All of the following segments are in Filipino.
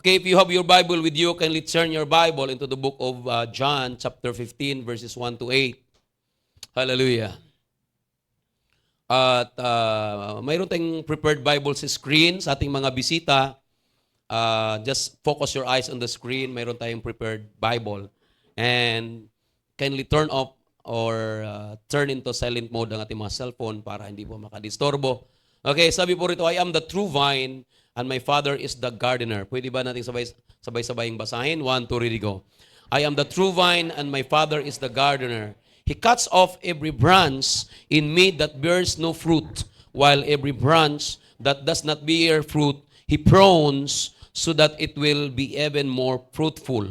Okay, if you have your Bible with you, kindly turn your Bible into the book of John, chapter 15, verses 1 to 8. Hallelujah. At mayroon tayong prepared Bible sa screen sa ating mga bisita. Just focus your eyes on the screen. Mayroon tayong prepared Bible. And kindly turn off or turn into silent mode ang ating mga cellphone para hindi po makadistorbo. Okay, sabi po rito, I am the true vine and my Father is the gardener. Pwede ba natin sabay-sabaying basahin? 1, 2, ready, go. I am the true vine and my Father is the gardener. He cuts off every branch in me that bears no fruit, while every branch that does not bear fruit, He prunes so that it will be even more fruitful.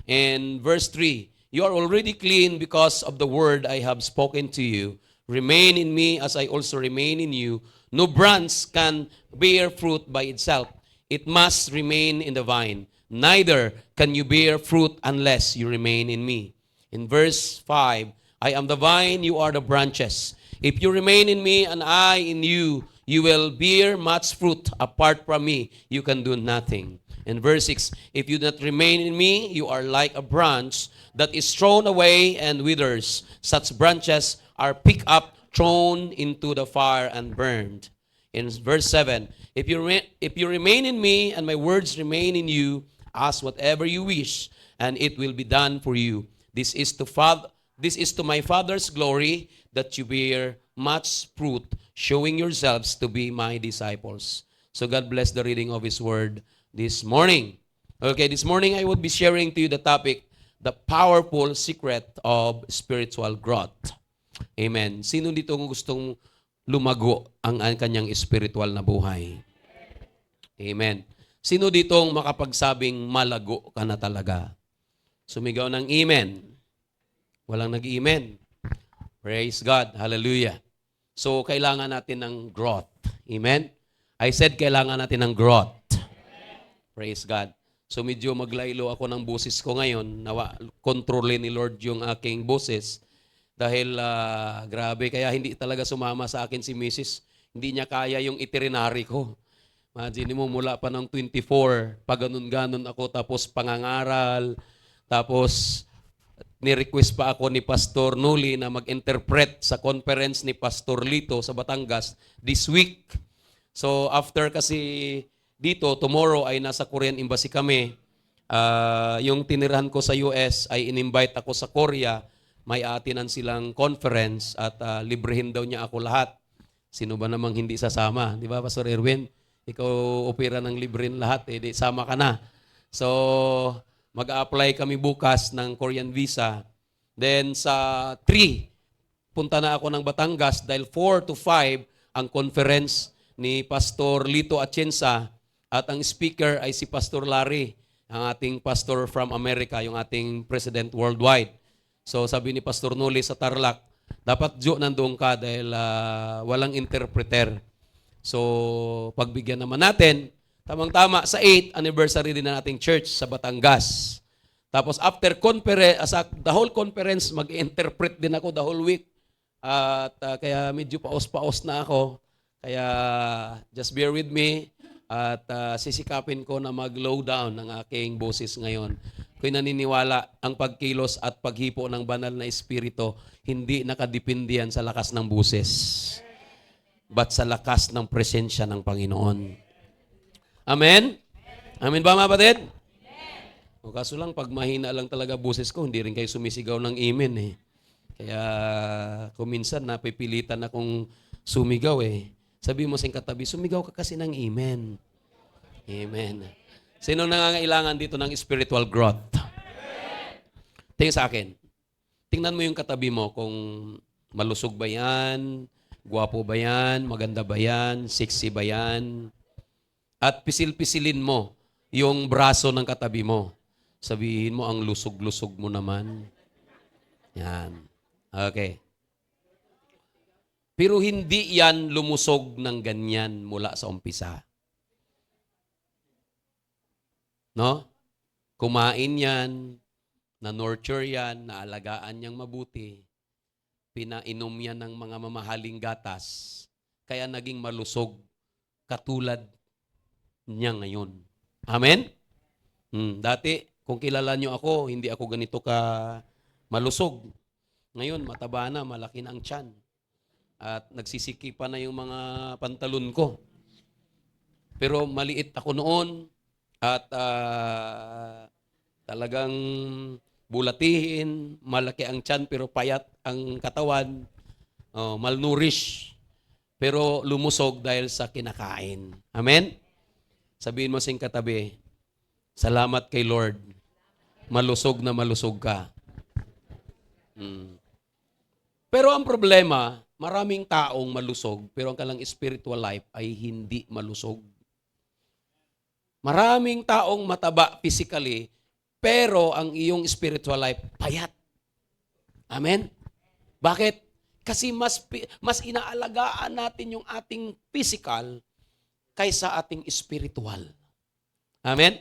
And verse 3, you are already clean because of the word I have spoken to you. Remain in me as I also remain in you. No branch can bear fruit by itself. It must remain in the vine. Neither can you bear fruit unless you remain in me. In verse 5, I am the vine, you are the branches. If you remain in me and I in you, you will bear much fruit. Apart from me, you can do nothing. In verse 6, if you do not remain in me, you are like a branch that is thrown away and withers. Such branches are picked up, thrown into the fire, and burned. In verse 7, if you remain in me and my words remain in you, ask whatever you wish, and it will be done for you. This is to my Father's glory, that you bear much fruit, showing yourselves to be my disciples. So God bless the reading of His Word this morning. Okay, this morning I will be sharing to you the topic, the powerful secret of spiritual growth. Amen. Sino dito gustong lumago ang kanyang spiritual na buhay? Amen. Sino ditong makapagsabing malago ka na talaga? Sumigaw ng amen. Walang nag-amen. Praise God. Hallelujah. So, kailangan natin ng growth. Amen? I said, kailangan natin ng growth. Praise God. So, medyo maglaylo ako ng boses ko ngayon. Kontrolin ni Lord yung aking boses. Dahil, grabe, kaya hindi talaga sumama sa akin si Mrs. Hindi niya kaya yung itinerary ko. Imagine mo, mula pa ng 24, pag ganun-ganon ako, tapos pangangaral, tapos ni-request pa ako ni Pastor Nuli na mag-interpret sa conference ni Pastor Lito sa Batangas this week. So after kasi dito, tomorrow ay nasa Korean Embassy kami. Yung tinirahan ko sa US ay in-invite ako sa Korea. May atinan silang conference at librehin daw niya ako lahat. Sino ba namang hindi sasama? Di ba, Pastor Erwin? Ikaw opera ng librehin lahat, di sama ka na. So, mag-a-apply kami bukas ng Korean visa. Then sa 3, punta na ako ng Batangas dahil 4 to 5 ang conference ni Pastor Lito Atienza at ang speaker ay si Pastor Larry, ang ating pastor from America, yung ating president worldwide. So sabi ni Pastor Nuli sa Tarlac, dapat nandoon ka dahil walang interpreter. So pagbigyan naman natin, tamang-tama, sa 8th anniversary din ng ating church sa Batangas. Tapos after conference, the whole conference, mag-interpret din ako the whole week. At kaya medyo paos-paos na ako. Kaya just bear with me. At sisikapin ko na mag-low down ng aking boses ngayon. Ako'y naniniwala ang pagkilos at paghipo ng banal na espiritu, hindi nakadepende yan sa lakas ng boses, but sa lakas ng presensya ng Panginoon. Amen? Amen ba, mga kapatid? O kaso lang, pag mahina lang talaga boses ko, hindi rin kayo sumisigaw ng amen eh. Kaya kuminsan napipilitan akong sumigaw eh. Sabi mo sa katabi, sumigaw ka kasi ng amen. Amen. Sino nangangailangan dito ng spiritual growth? Tingin sa akin. Tingnan mo yung katabi mo kung malusog ba yan, gwapo ba yan, maganda ba yan, sexy ba yan. At pisil-pisilin mo yung braso ng katabi mo. Sabihin mo, ang lusog-lusog mo naman. Yan. Okay. Pero hindi yan lumusog ng ganyan mula sa umpisa. No? Kumain yan, na-nurture yan, naalagaan niyang mabuti, pinainom yan ng mga mamahaling gatas, kaya naging malusog katulad niya ngayon. Amen? Dati, kung kilala nyo ako, hindi ako ganito ka malusog. Ngayon, mataba na, malaki na ang tiyan. At nagsisikipan na yung mga pantalon ko. Pero maliit ako noon at talagang bulatihin, malaki ang tiyan pero payat ang katawan, malnourished. Pero lumusog dahil sa kinakain. Amen? Sabihin mo sa katabi, salamat kay Lord, malusog na malusog ka. Pero ang problema, maraming taong malusog, pero ang kanilang spiritual life ay hindi malusog. Maraming taong mataba physically, pero ang iyong spiritual life payat. Amen? Bakit? Kasi mas inaalagaan natin yung ating physical kaysa ating spiritual. Amen?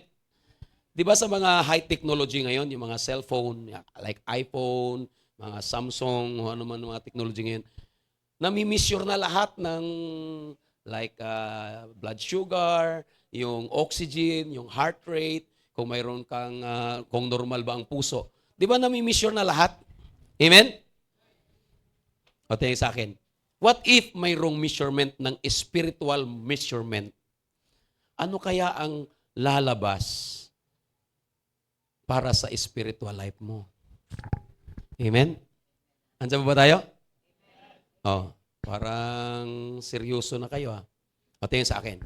Di ba sa mga high technology ngayon, yung mga cellphone, like iPhone, mga Samsung, ano man mga technology ngayon, nami-measure na lahat ng like blood sugar, yung oxygen, yung heart rate, kung mayroon kang, kung normal ba ang puso. Di ba nami-measure na lahat? Amen? O tingin sa akin, what if mayroong measurement ng spiritual measurement? Ano kaya ang lalabas para sa spiritual life mo? Amen? Andiyan ba tayo? Oh, parang seryoso na kayo ha. O tingin sa akin.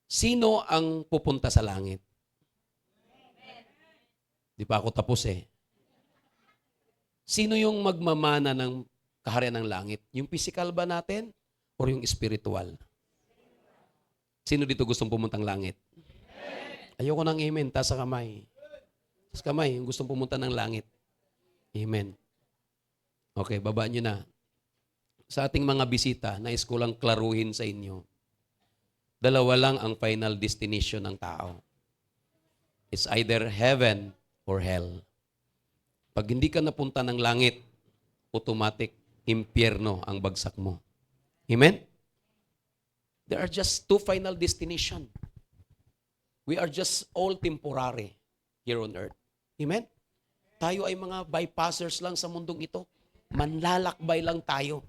Sino ang pupunta sa langit? Di pa ako tapos eh. Sino yung magmamana ng kaharian ng langit? Yung physical ba natin or yung spiritual? Sino dito gustong pumuntang langit? Ayoko ng amen, taas sa kamay. Taas kamay, yung gustong pumunta ng langit. Amen. Okay, babaan nyo na. Sa ating mga bisita, nais ko lang klaruhin sa inyo. Dalawa lang ang final destination ng tao. It's either heaven or hell. Pag hindi ka napunta ng langit, automatic, impyerno ang bagsak mo. Amen? There are just two final destination. We are just all temporary here on earth. Amen? Tayo ay mga bypassers lang sa mundong ito. Manlalakbay lang tayo.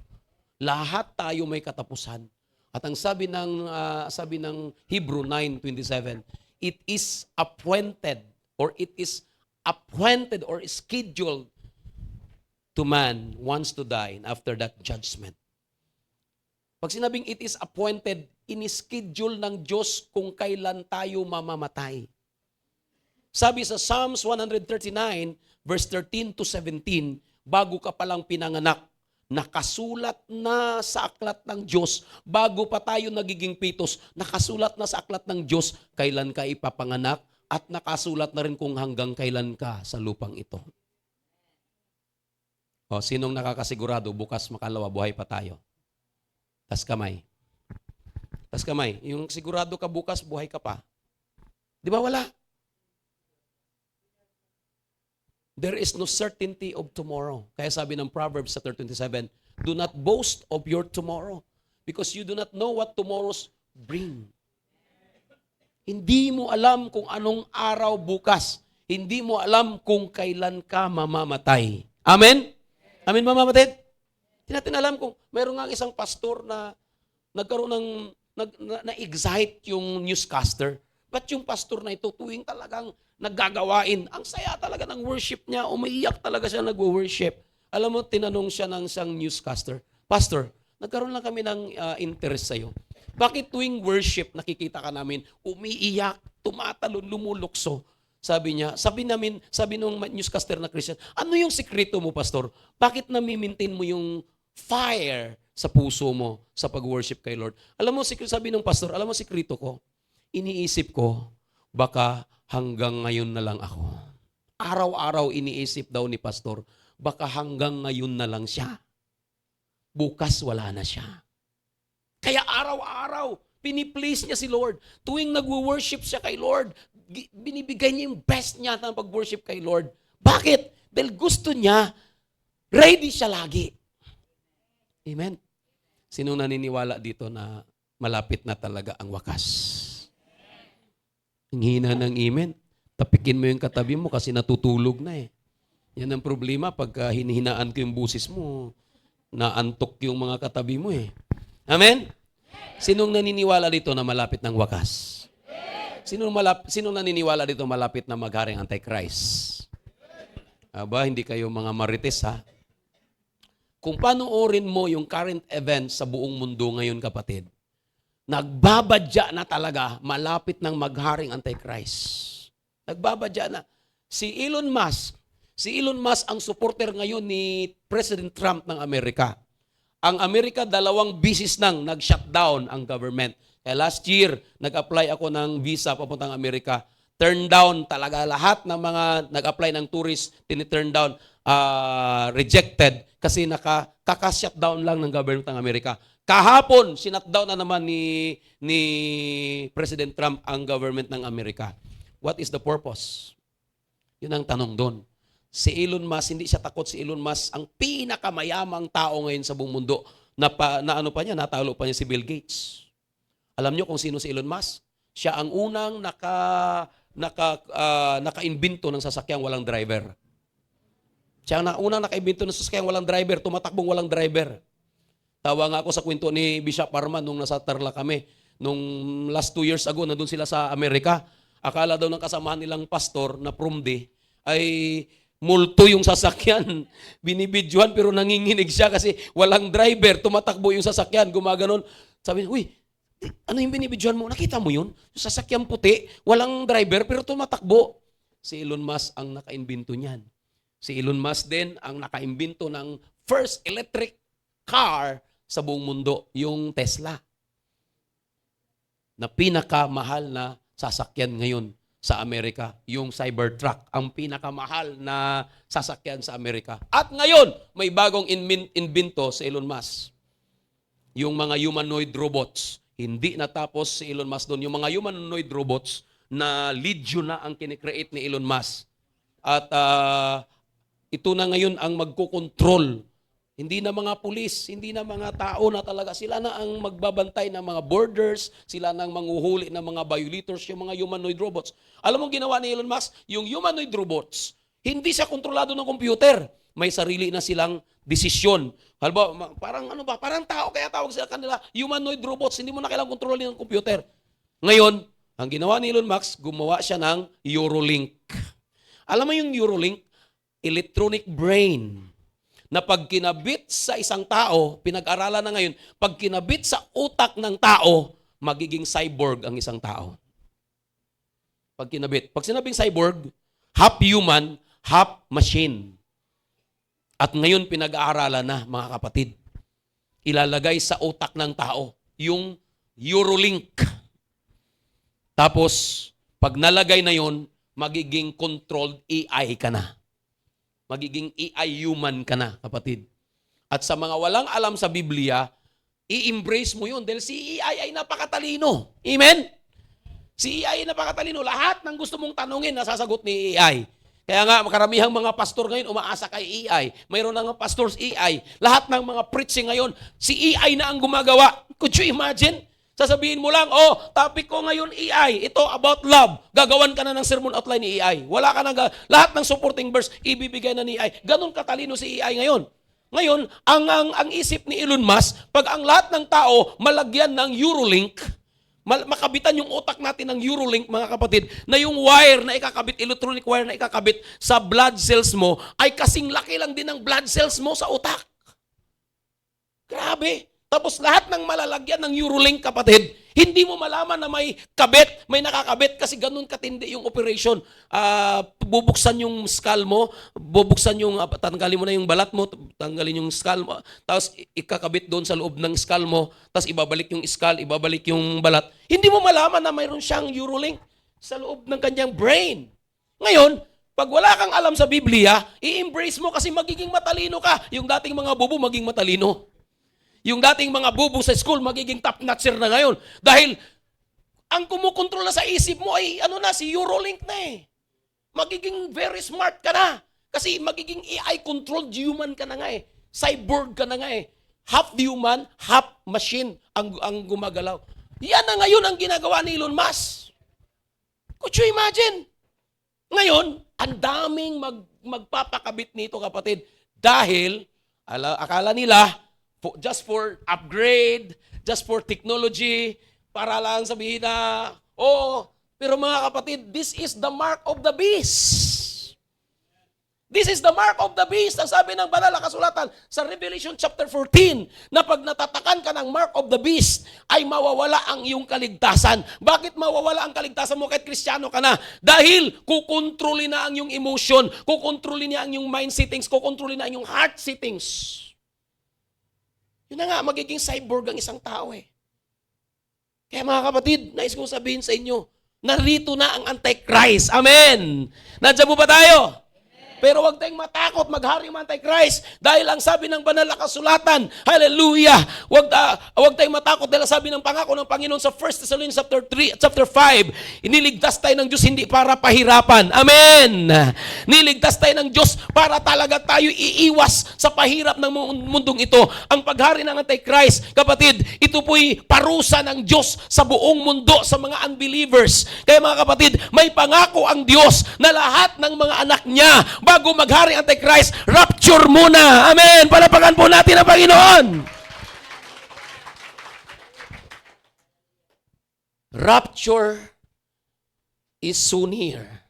Lahat tayo may katapusan. At ang sabi ng Hebrew 9:27, it is appointed or scheduled to man wants to die and after that judgment. Pag sinabing it is appointed, inischedule ng Diyos kung kailan tayo mamamatay. Sabi sa Psalms 139, verse 13 to 17, bago ka palang pinanganak, nakasulat na sa aklat ng Diyos. Bago pa tayo nagiging pitos, nakasulat na sa aklat ng Diyos kailan ka ipapanganak at nakasulat na rin kung hanggang kailan ka sa lupang ito. O, sinong nakakasigurado bukas makalawa buhay pa tayo? Tas kamay. Tas kamay. Yung sigurado ka bukas buhay ka pa. Di ba wala? There is no certainty of tomorrow. Kaya sabi ng Proverbs 3:27, do not boast of your tomorrow because you do not know what tomorrow's bring. Hindi mo alam kung anong araw bukas. Hindi mo alam kung kailan ka mamamatay. Amen? Amen, mamamatid? Hindi natin alam kung mayroon nga isang pastor na nagkaroon ng na-excite yung newscaster. But yung pastor na ito, tuwing talagang naggagawain, ang saya talaga ng worship niya, umiiyak talaga siya nag-worship. Alam mo, tinanong siya ng isang newscaster, Pastor, nagkaroon lang kami ng interest sa'yo. Bakit tuwing worship, nakikita ka namin, umiiyak, tumatalon, lumulukso? Sabi nung newscaster na Christian, ano yung sikreto mo, Pastor? Bakit nami-maintain mo yung fire sa puso mo sa pag-worship kay Lord? Alam mo, sabi ng pastor, alam mo sikreto ko? Iniisip ko, baka hanggang ngayon na lang ako. Araw-araw iniisip daw ni pastor, baka hanggang ngayon na lang siya. Bukas wala na siya. Kaya araw-araw, piniplease niya si Lord. Tuwing nag-worship siya kay Lord, binibigay niya yung best niya ng pag-worship kay Lord. Bakit? Dahil gusto niya, ready siya lagi. Amen? Sinong naniniwala dito na malapit na talaga ang wakas? Ang hina ng amen. Tapikin mo yung katabi mo kasi natutulog na eh. Yan ang problema pagka hinihinaan ko yung busis mo. Naantok yung mga katabi mo eh. Amen? Sinong naniniwala dito na malapit ng wakas? Sinong naniniwala dito malapit na magharing Antichrist? Aba, hindi kayo mga marites ha? Kung panoorin mo yung current events sa buong mundo ngayon kapatid, nagbabadya na talaga malapit ng magharing Antichrist. Nagbabadya na. Si Elon Musk ang supporter ngayon ni President Trump ng Amerika. Ang Amerika, 2 bisis nang nag-shutdown ang government. Kaya last year, nag-apply ako ng visa papuntang Amerika. Turn down talaga lahat ng mga nag-apply ng tourist, tini-turn down, rejected kasi kaka-shutdown lang ng government ng Amerika. Kahapon, sinutdown na naman ni President Trump ang government ng Amerika. What is the purpose? Yun ang tanong doon. Si Elon Musk, hindi siya takot. Si Elon Musk, ang pinakamayamang tao ngayon sa buong mundo, natalo pa niya si Bill Gates. Alam niyo kung sino si Elon Musk? Siya ang unang naka-imbento ng sasakyang walang driver. Siya ang unang naka-imbento ng sasakyang walang driver, tumatakbong walang driver. Tawa nga ako sa kwento ni Bishop Parman nung nasa Tarlac kami. Nung last 2 years ago, nandun sila sa Amerika. Akala daw ng kasamahan nilang pastor na promde ay multo yung sasakyan. Binibidyohan pero nanginginig siya kasi walang driver. Tumatakbo yung sasakyan, gumaganon. Sabi niya, uy, ano yung binibidyohan mo? Nakita mo yun? Yung sasakyan puti, walang driver pero tumatakbo. Si Elon Musk ang naka-imbento niyan. Si Elon Musk din ang naka-imbento ng first electric car sa buong mundo, yung Tesla. Na pinakamahal na sasakyan ngayon sa Amerika, yung Cybertruck, ang pinakamahal na sasakyan sa Amerika. At ngayon, may bagong invento si Elon Musk. Yung mga humanoid robots. Hindi natapos si Elon Musk doon. Yung mga humanoid robots na legion na ang kinikreate ni Elon Musk. At ito na ngayon ang magkokontrol. Hindi na mga pulis, hindi na mga tao na talaga. Sila na ang magbabantay ng mga borders, sila na ang manguhuli ng mga violators, yung mga humanoid robots. Alam mo ginawa ni Elon Musk? Yung humanoid robots, hindi siya kontrolado ng computer. May sarili na silang desisyon. Halimbawa, parang tao, kaya tawag sila kanila, humanoid robots, hindi mo na kailangang kontrolin ng computer. Ngayon, ang ginawa ni Elon Musk, gumawa siya ng Neuralink. Alam mo yung Neuralink? Electronic brain. Na pag kinabit sa isang tao, pinag-aralan na ngayon, pag kinabit sa utak ng tao, magiging cyborg ang isang tao. Pag kinabit. Pag sinabing cyborg, half human, half machine. At ngayon pinag-aaralan na, mga kapatid. Ilalagay sa utak ng tao yung Neuralink. Tapos, pag nalagay na yon, magiging controlled AI ka na. Magiging AI human ka na, kapatid. At sa mga walang alam sa Biblia, i-embrace mo yun dahil si AI ay napakatalino. Amen? Si AI ay napakatalino. Lahat ng gusto mong tanungin, nasasagot ni AI. Kaya nga, makaramihan mga pastor ngayon umaasa kay AI. Mayroon na nga pastors AI. Lahat ng mga preaching ngayon, si AI na ang gumagawa. Could you imagine? Sasabihin mo lang, topic ko ngayon AI, ito about love. Gagawan ka na ng sermon outline ni AI. Wala ka na, lahat ng supporting verse, ibibigay na ni AI. Ganon katalino si AI ngayon. Ngayon, ang isip ni Elon Musk, pag ang lahat ng tao malagyan ng Neuralink, makabitan yung utak natin ng Neuralink, mga kapatid, na yung wire na ikakabit, electronic wire na ikakabit sa blood cells mo, ay kasing laki lang din ng blood cells mo sa utak. Grabe. Tapos lahat ng malalagyan ng Neuralink, kapatid, hindi mo malaman na may nakakabit kasi ganun katindi yung operation. Bubuksan yung skull mo, tanggalin mo na yung balat mo, tanggalin yung skull mo, tapos ikakabit doon sa loob ng skull mo, tapos ibabalik yung skull, ibabalik yung balat. Hindi mo malaman na mayroon siyang Neuralink sa loob ng kanyang brain. Ngayon, pag wala kang alam sa Biblia, i-embrace mo kasi magiging matalino ka. Yung dating mga bubo, maging matalino. Yung dating mga bubo sa school, magiging top-notcher na ngayon. Dahil, ang kumukontrol na sa isip mo ay, si Neuralink na eh. Magiging very smart ka na. Kasi magiging AI-controlled human ka na nga eh. Cyborg ka na nga eh. Half human, half machine ang gumagalaw. Yan na ngayon ang ginagawa ni Elon Musk. Could you imagine? Ngayon, ang daming magpapakabit nito, kapatid. Dahil, akala nila, just for upgrade, just for technology, para lang sabihin na, pero mga kapatid, this is the mark of the beast. This is the mark of the beast. Ang sabi ng banal na kasulatan sa Revelation chapter 14, na pag natatakan ka ng mark of the beast, ay mawawala ang iyong kaligtasan. Bakit mawawala ang kaligtasan mo kahit Kristiyano ka na? Dahil kukontrolin na ang iyong emotion, kukontrolin niya ang iyong mind settings, kukontrolin na ang iyong heart settings. Yun na nga, magiging cyborg ang isang tao eh. Kaya mga kapatid, nais kong sabihin sa inyo, narito na ang Antichrist. Amen! Nandiyan po ba tayo? Pero huwag tayong matakot, maghari ang Antichrist. Dahil ang sabi ng banal na kasulatan, hallelujah, huwag tayong matakot dahil sabi ng pangako ng Panginoon sa 1 Thessalonians chapter 5, iniligtas tayo ng Diyos hindi para pahirapan. Amen! Niligtas tayo ng Diyos para talaga tayo iiwas sa pahirap ng mundong ito. Ang paghari ng Antichrist, kapatid, ito po'y parusa ng Diyos sa buong mundo, sa mga unbelievers. Kaya mga kapatid, may pangako ang Diyos na lahat ng mga anak niya, bago maghari ang Antichrist, rapture muna. Amen! Palapakan po natin ang Panginoon. Rapture is soon here.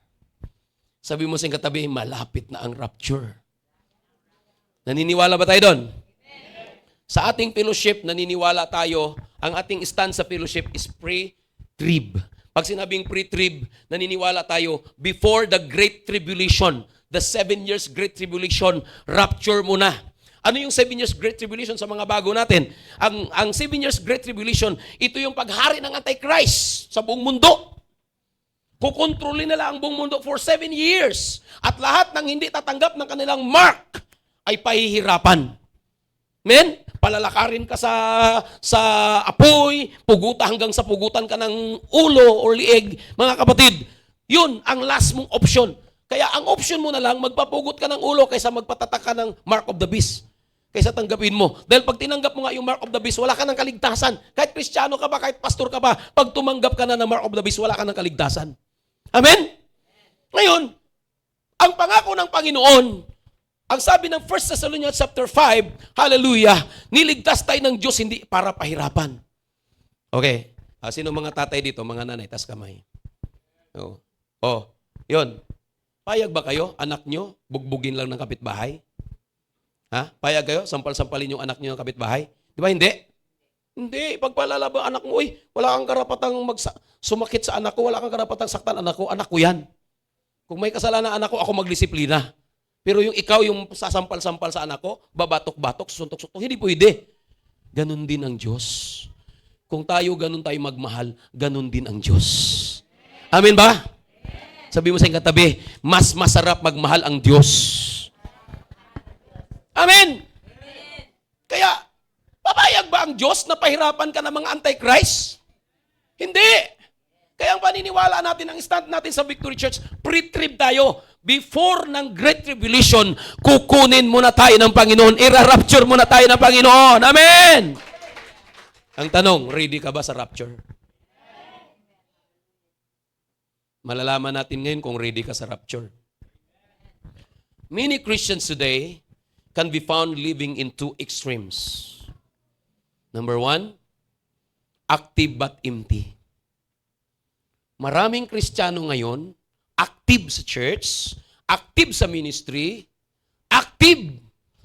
Sabi mo sa katabi, malapit na ang rapture. Naniniwala ba tayo doon? Sa ating fellowship, naniniwala tayo, ang ating stand sa fellowship is pre-trib. Pag sinabing pre-trib, naniniwala tayo, before the Great Tribulation, the 7 years Great Tribulation, rapture muna. Ano yung 7 years Great Tribulation sa mga bago natin? Ang 7 years Great Tribulation, ito yung paghari ng Antichrist sa buong mundo. Kukontrolin nila ang buong mundo for 7 years. At lahat ng hindi tatanggap ng kanilang mark ay pahihirapan. Men, palalakarin ka sa apoy, puguta hanggang sa pugutan ka ng ulo or lieg. Mga kapatid, yun ang last mong option. Kaya ang option mo na lang, magpapugot ka ng ulo kaysa magpatatak ka ng mark of the beast. Kaysa tanggapin mo. Dahil pag tinanggap mo nga yung mark of the beast, wala ka ng kaligtasan. Kahit Kristiyano ka ba, kahit pastor ka ba, pag tumanggap ka na ng mark of the beast, wala ka ng kaligtasan. Amen? Ngayon, ang pangako ng Panginoon, ang sabi ng 1 Thessalonians chapter 5, hallelujah, niligtas tayo ng Diyos hindi para pahirapan. Okay. Sino mga tatay dito? Mga nanay, tas kamay. Yun. Payag ba kayo, anak nyo, bugbugin lang ng kapitbahay? Payag kayo, sampal-sampalin yung anak nyo ng kapitbahay? Di ba hindi? Hindi. Pagpalalaba anak mo, wala kang karapatang sumakit sa anak ko, wala kang karapatang saktan anak ko yan. Kung may kasalanan anak ko, ako magdisiplina. Pero yung ikaw, yung sasampal-sampal sa anak ko, babatok-batok, suntok-suntok, hindi pwede. Ganon din ang Diyos. Kung ganon tayo magmahal, ganon din ang Diyos. Amen ba? Sabi mo sa iyong katabi, mas masarap magmahal ang Diyos. Amen? Kaya, papayag ba ang Diyos na pahirapan ka ng mga Antichrist? Hindi. Kaya ang paniniwala natin, ang stand natin sa Victory Church, pre-trib tayo. Before ng Great Tribulation, kukunin muna tayo ng Panginoon. Ira-rapture muna tayo ng Panginoon. Amen! Ang tanong, ready ka ba sa rapture? Malalaman natin ngayon kung ready ka sa rapture. Many Christians today can be found living in two extremes. Number 1, active but empty. Maraming Kristiyano ngayon, active sa church, active sa ministry, active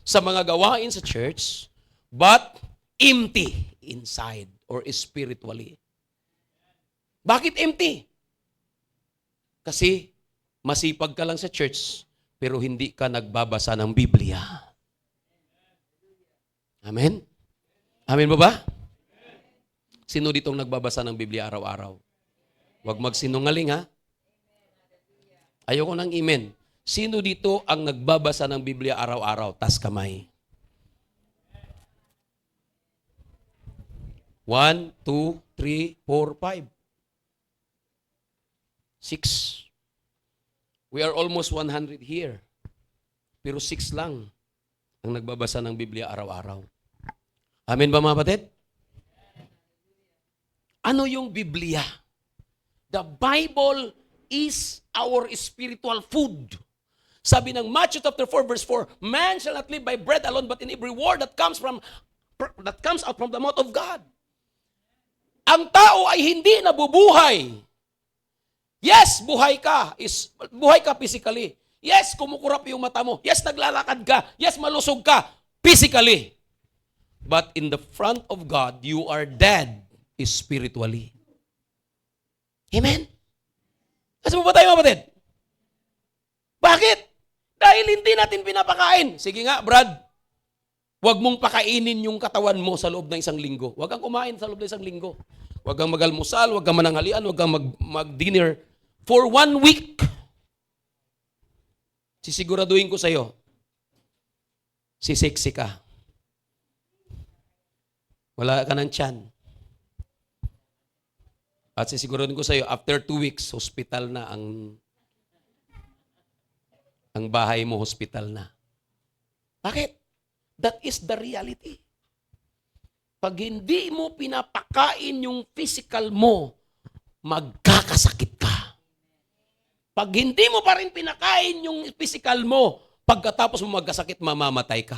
sa mga gawain sa church, but empty inside or spiritually. Bakit empty? Kasi masipag ka lang sa church, pero hindi ka nagbabasa ng Biblia. Amen? Amen ba ba? Sino ditong nagbabasa ng Biblia araw-araw? Huwag magsinungaling ha. Ayoko ng amen. Sino dito ang nagbabasa ng Biblia araw-araw? Tas kamay. 1, 2, 3, 4, 5. 6. We are almost 100 here. Pero 6 lang ang nagbabasa ng Biblia araw-araw. Amen ba mga kapatid? Ano yung Biblia? The Bible is our spiritual food. Sabi ng Matthew chapter 4 verse 4, man shall not live by bread alone, but in every word that comes out from the mouth of God. Ang tao ay hindi nabubuhay. Yes, buhay ka physically. Yes, kumukurap yung mata mo. Yes, naglalakad ka. Yes, malusog ka physically. But in the front of God, you are dead spiritually. Amen? Kasi mo ba tayo, kapatid? Bakit? Dahil hindi natin pinapakain. Sige nga, Brad, huwag mong pakainin yung katawan mo sa loob ng isang linggo. Huwag kang kumain sa loob ng isang linggo. Huwag kang magalmusal, huwag kang mananghalian, huwag kang mag-dinner. For 1 week, sisiguraduhin ko sa'yo, sisiksi ka. Wala ka ng tiyan. At sisiguraduhin ko sa'yo, after 2 weeks, hospital na ang bahay mo, hospital na. Bakit? That is the reality. Pag hindi mo pinapakain yung physical mo, magkakasakit ka. Pag hindi mo pa rin pinakain yung physical mo, pagkatapos mo magkasakit, mamamatay ka.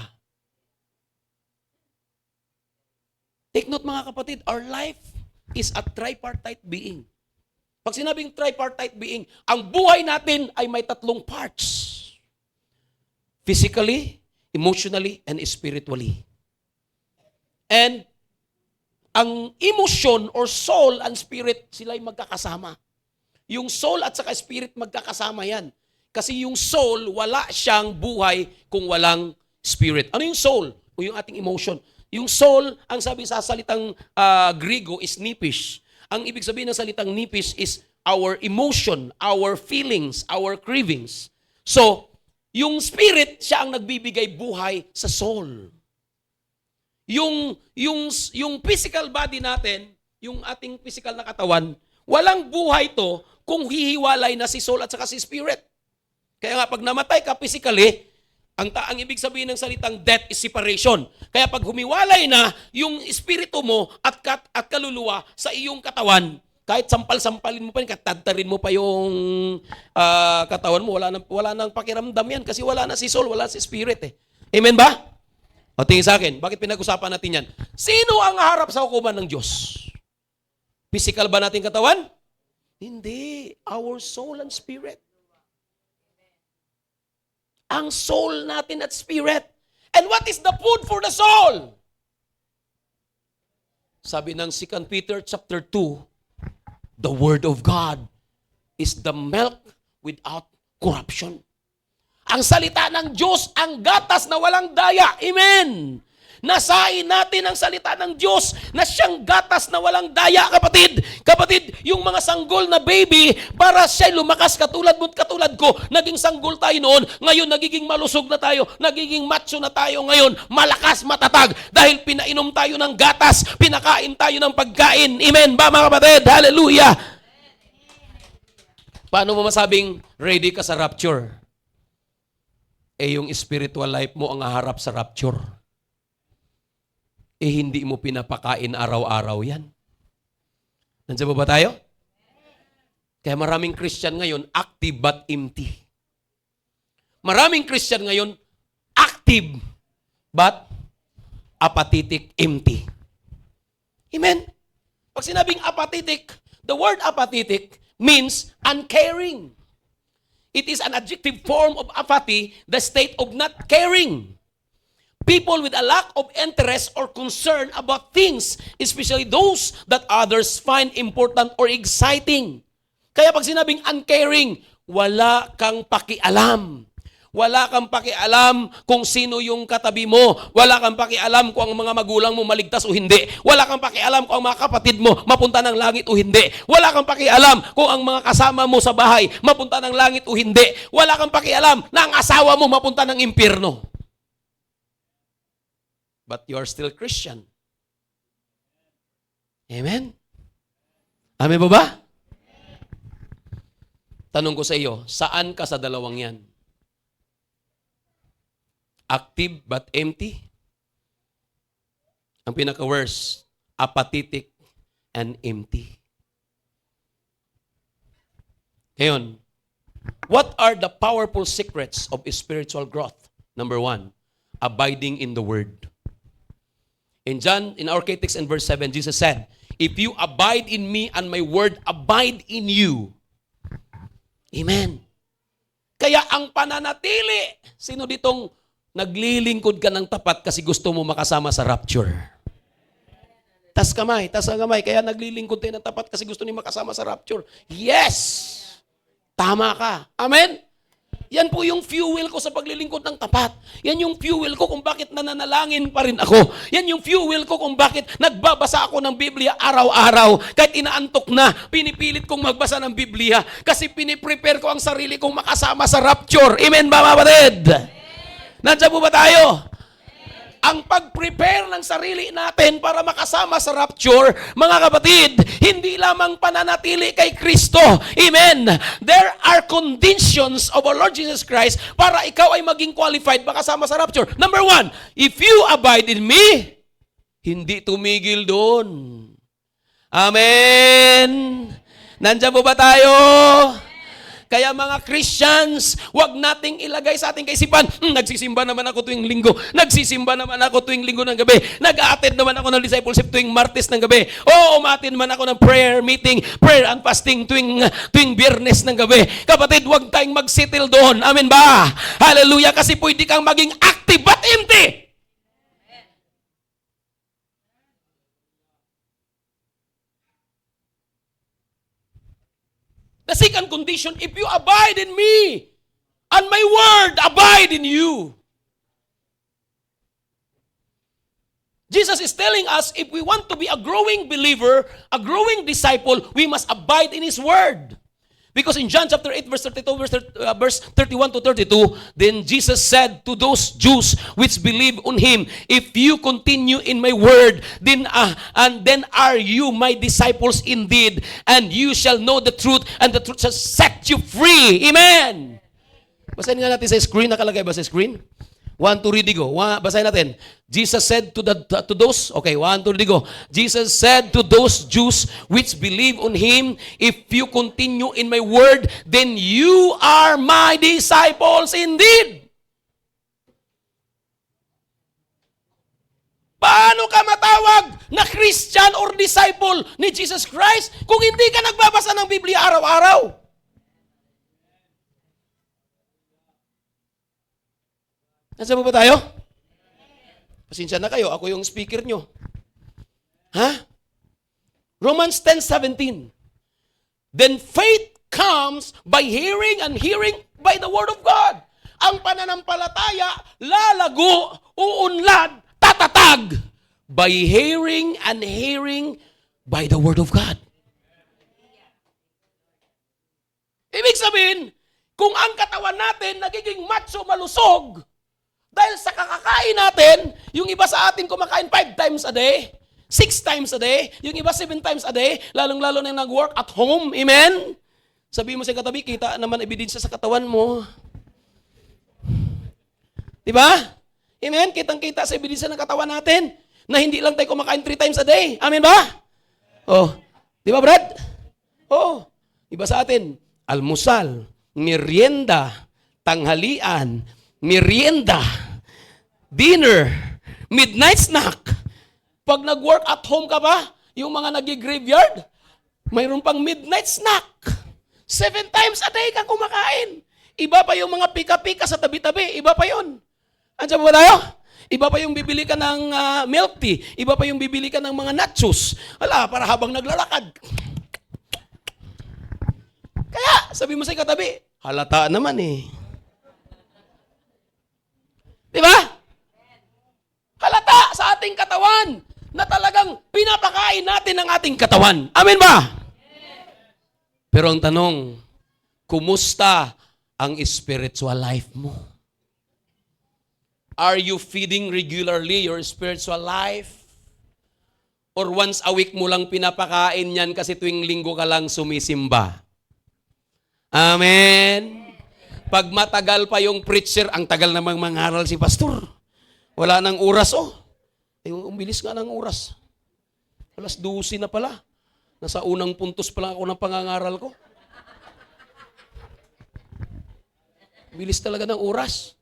Take note mga kapatid, our life is a tripartite being. Pag sinabing tripartite being, ang buhay natin ay may 3 parts. Physically, emotionally, and spiritually. And ang emotion or soul and spirit, sila ay magkakasama. Yung soul at saka spirit magkakasama yan. Kasi yung soul, wala siyang buhay kung walang spirit. Ano yung soul? O yung ating emotion. Yung soul, ang sabi sa salitang Griego is nipis. Ang ibig sabihin ng salitang nipis is our emotion, our feelings, our cravings. So, yung spirit, siya ang nagbibigay buhay sa soul. Yung physical body natin, yung ating physical na katawan, walang buhay to kung hihiwalay na si soul at saka si spirit. Kaya nga, pag namatay ka physically, ang ibig sabihin ng salitang death is separation. Kaya pag humiwalay na yung espiritu mo at kaluluwa sa iyong katawan, kahit sampal-sampalin mo pa, katadtarin mo pa yung katawan mo, wala nang pakiramdam yan kasi wala na si soul, wala si spirit eh. Amen ba? O tingin sa akin, bakit pinag-usapan natin yan? Sino ang harap sa hukuman ng Diyos? Physical ba nating katawan? Hindi. Our soul and spirit. Ang soul natin at spirit. And what is the food for the soul? Sabi ng 2 Peter chapter 2, the Word of God is the milk without corruption. Ang salita ng Diyos, ang gatas na walang daya. Amen! Nasain natin ang salita ng Diyos na siyang gatas na walang daya, kapatid. Kapatid, yung mga sanggol na baby, para siya lumakas katulad mo at katulad ko, naging sanggol tayo noon, ngayon nagiging malusog na tayo, nagiging macho na tayo ngayon, malakas, matatag, dahil pinainom tayo ng gatas, pinakain tayo ng pagkain. Amen ba mga kapatid? Hallelujah! Paano mo masabing ready ka sa rapture? Yung spiritual life mo ang haharap sa rapture. Hindi mo pinapakain araw-araw yan. Nandiyan ba tayo? Kaya maraming Christian ngayon, active but empty. Maraming Christian ngayon, active but apathetic, empty. Amen? Pag sinabing apathetic, the word apathetic means uncaring. It is an adjective form of apathy, the state of not caring. People with a lack of interest or concern about things, especially those that others find important or exciting. Kaya pag sinabing uncaring, wala kang pakialam. Wala kang pakialam kung sino yung katabi mo. Wala kang pakialam kung ang mga magulang mo maligtas o hindi. Wala kang pakialam kung ang mga kapatid mo mapunta ng langit o hindi. Wala kang pakialam kung ang mga kasama mo sa bahay mapunta ng langit o hindi. Wala kang pakialam na ang asawa mo mapunta ng impyerno. But you are still Christian. Amen? Amen ba? Tanong ko sa iyo, saan ka sa dalawang yan? Active but empty? Ang pinaka-worst, apathetic and empty. Ngayon, what are the powerful secrets of spiritual growth? Number 1, abiding in the Word. In our text in verse 7, Jesus said, if you abide in me and my word abide in you. Amen. Kaya ang pananatili, sino ditong naglilingkod ka ng tapat kasi gusto mo makasama sa rapture? Tas kamay. Kaya naglilingkod tayo ng tapat kasi gusto niyo makasama sa rapture. Yes! Tama ka. Amen? Yan po yung fuel ko sa paglilingkod ng tapat. Yan yung fuel ko kung bakit nananalangin pa rin ako. Yan yung fuel ko kung bakit nagbabasa ako ng Biblia araw-araw. Kahit inaantok na, pinipilit kong magbasa ng Biblia kasi piniprepare ko ang sarili kong makasama sa rapture. Amen ba, mga kapatid? Nandiyan po ba tayo? Ang pag-prepare ng sarili natin para makasama sa rapture, mga kapatid, hindi lamang pananatili kay Kristo. Amen. There are conditions of our Lord Jesus Christ para ikaw ay maging qualified makasama sa rapture. Number 1, if you abide in me, hindi tumigil doon. Amen. Nandiyan po ba tayo? Kaya mga Christians, wag nating ilagay sa ating kaisipan, nagsisimba naman ako tuwing linggo, nagsisimba naman ako tuwing linggo ng gabi, nag-a-attend naman ako ng discipleship tuwing Martes ng gabi, umattend naman ako ng prayer meeting, prayer and fasting tuwing Biyernes ng gabi. Kapatid, wag tayong mag-settle doon. Amen ba? Hallelujah, kasi pwede kang maging active but empty. The second condition, if you abide in me, and my word abide in you. Jesus is telling us, if we want to be a growing believer, a growing disciple, we must abide in His word. Because in John chapter 8, verse 32, verse 31 to 32, then Jesus said to those Jews which believe on Him, if you continue in my word, then are you my disciples indeed, and you shall know the truth, and the truth shall set you free. Amen! Basahin nga natin sa screen. Nakalagay ba sa screen? 1, 2, ready, go. Basahin natin. Jesus said to those, okay, 1, 2, ready, go. Jesus said to those Jews which believe on Him, if you continue in my word, then you are my disciples indeed. Paano ka matawag na Christian or disciple ni Jesus Christ kung hindi ka nagbabasa ng Biblia araw-araw? Nasaan po ba tayo? Pasensya na kayo, ako yung speaker nyo. Ha? Romans 10:17. Then faith comes by hearing, and hearing by the word of God. Ang pananampalataya, lalago, uunlad, tatatag by hearing, and hearing by the word of God. Ibig sabihin, kung ang katawan natin nagiging macho, malusog, dahil sa kakakain natin, yung iba sa atin kumakain 5 times a day, 6 times a day, yung iba 7 times a day, lalong-lalo na yung nag-work at home. Amen? Sabi mo sa katabi, kita naman ebidensya sa katawan mo. Diba? Amen? Kitang-kita sa ebidensya ng katawan natin na hindi lang tayo kumakain 3 times a day. Amen ba? Oh, di ba, Brad? Oh, iba sa atin, almusal, merienda, tanghalian, merienda, dinner, midnight snack. Pag nag-work at home ka ba, yung mga nag-graveyard, mayroon pang midnight snack. 7 times a day kang kumakain. Iba pa yung mga pika-pika sa tabi-tabi. Iba pa yun. Andiyan ba tayo? Iba pa yung bibili ka ng milk tea. Iba pa yung bibili ka ng mga nachos. Wala, para habang naglalakad. Kaya, sabi mo sa katabi, halata naman eh. Di ba? Halata sa ating katawan na talagang pinapakain natin ang ating katawan. Amen ba? Pero ang tanong, kumusta ang spiritual life mo? Are you feeding regularly your spiritual life? Or once a week mo lang pinapakain yan kasi tuwing linggo ka lang sumisimba? Amen? Pag matagal pa yung preacher, ang tagal namang mangaral si pastor. Wala nang oras, umbilis nga ng oras. 12:00 na pala. Nasa unang puntos pa lang ako ng pangangaral ko. Bilis talaga ng oras.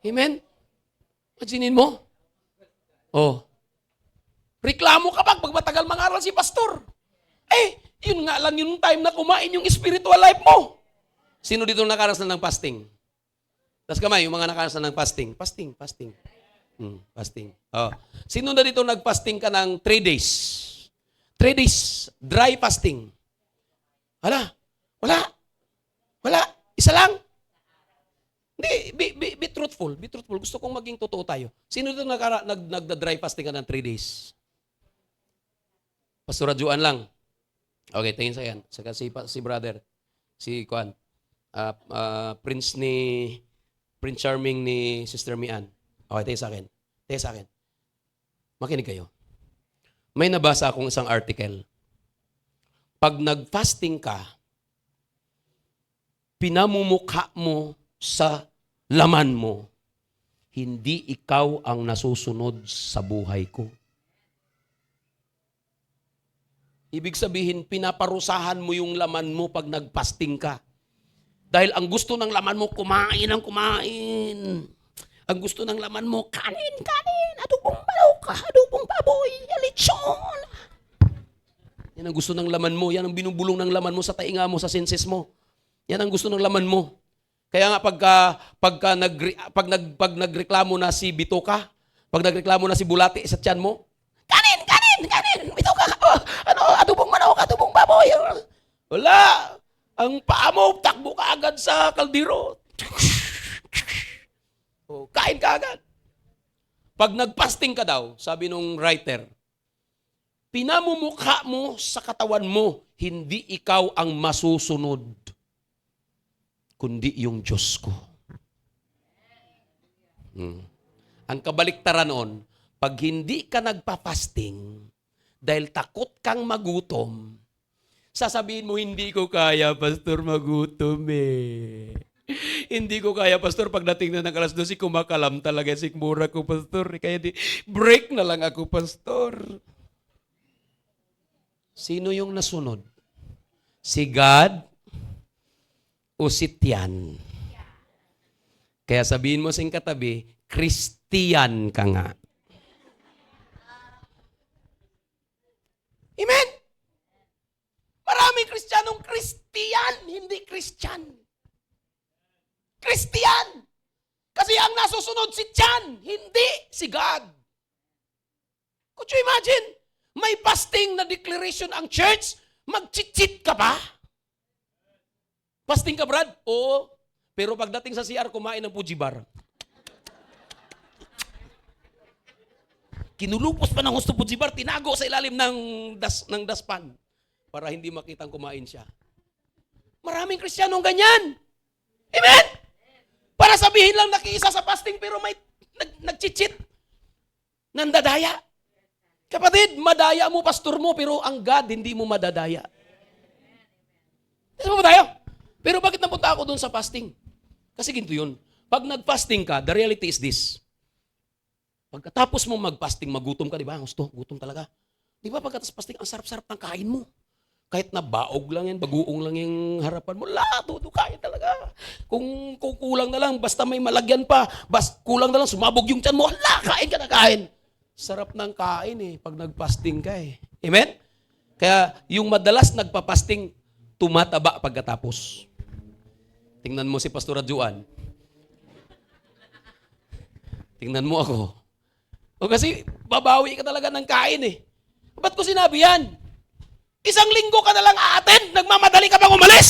Amen? Imaginin mo. Oh. Reklamo ka pag matagal mangaral si pastor. Yun nga lang yung time na kumain yung spiritual life mo. Sino dito nakarasan ng fasting? Tas kamay, yung mga nakarasan ng fasting. Fasting. Fasting. Oh. Sino na dito nag-fasting ka ng 3 days? 3 days, dry fasting. Wala. Isa lang. Hindi, be truthful. Be truthful. Gusto kong maging totoo tayo. Sino dito nag-dry fasting ka ng 3 days? Pastor Juan lang. Okay, tingin sa yan. Saka si brother, si Juan, Prince Charming ni Sister Mian. Okay, tingin sa akin. Makinig kayo. May nabasa akong isang article. Pag nag-fasting ka, pinamumukha mo sa laman mo, hindi ikaw ang nasusunod sa buhay ko. Ibig sabihin, pinaparusahan mo yung laman mo pag nag-fasting ka. Dahil ang gusto ng laman mo, kumain. Ang gusto ng laman mo, kanin, adobong manok, adobong baboy, lechon. Yan ang gusto ng laman mo. Yan ang binubulong ng laman mo sa tainga mo, sa senses mo. Yan ang gusto ng laman mo. Kaya nga pag nagreklamo na si Bitoka, pag nagreklamo na si Bulati sa tiyan mo, kanin, Bitoka, adobong manok, adobong baboy. Wala. Ang paa mo, takbo ka agad sa kaldero. Kain ka agad. Pag nagpasting ka daw, sabi nung writer, pinamumukha mo sa katawan mo, hindi ikaw ang masusunod, kundi yung Diyos ko. Ang kabaliktaran noon, pag hindi ka nagpa-fasting, dahil takot kang magutom, sasabihin mo, hindi ko kaya, pastor, magutom eh. Hindi ko kaya, pastor, pagdating na ng alas 12, kumakalam talaga sikmura ko, pastor. Kaya break na lang ako, pastor. Sino yung nasunod? Si God o si Tiyan? Kaya sabihin mo sa katabi, Christian ka nga. Amen? Maraming Kristiyanong Christian, hindi Christian. Christian. Kasi ang nasusunod si Tiyan, hindi si God. Could you imagine? May fasting na declaration ang church, mag-cheat ka pa? Fasting ka, Brad? Oo. Pero pagdating sa CR, kumain ng Fuji bar. Kinulupos pa ng gusto Fuji bar, tinago sa ilalim ng daspan para hindi makitang kumain siya. Maraming Kristiyanong ganyan. Amen? Para sabihin lang nakiisa sa fasting pero may nag-cheat. Nandadaya. Kapatid, madaya mo, pastor mo, pero ang God, hindi mo madadaya. Isa mo tayo? Pero bakit napunta ako doon sa fasting? Kasi ginto yun. Pag nag-fasting ka, the reality is this. Pagkatapos mo mag-fasting, magutom ka, di ba? Gutom talaga. Di ba pagkatapos fasting, ang sarap-sarap ng kain mo. Kahit na baog lang yan, baguong lang yung harapan mo, todo kain talaga. Kung kulang na lang, basta may malagyan pa, kulang na lang, sumabog yung tiyan mo, kain ka na kain. Sarap ng kain pag nag-fasting ka Amen? Kaya yung madalas nagpa-fasting, tumataba pagkatapos. Tingnan mo si Pastor Juan. Tingnan mo ako. O kasi babawi ka talaga ng kain Ba't ko sinabi yan? Isang linggo ka na lang a-attend, nagmamadali ka bang umalis?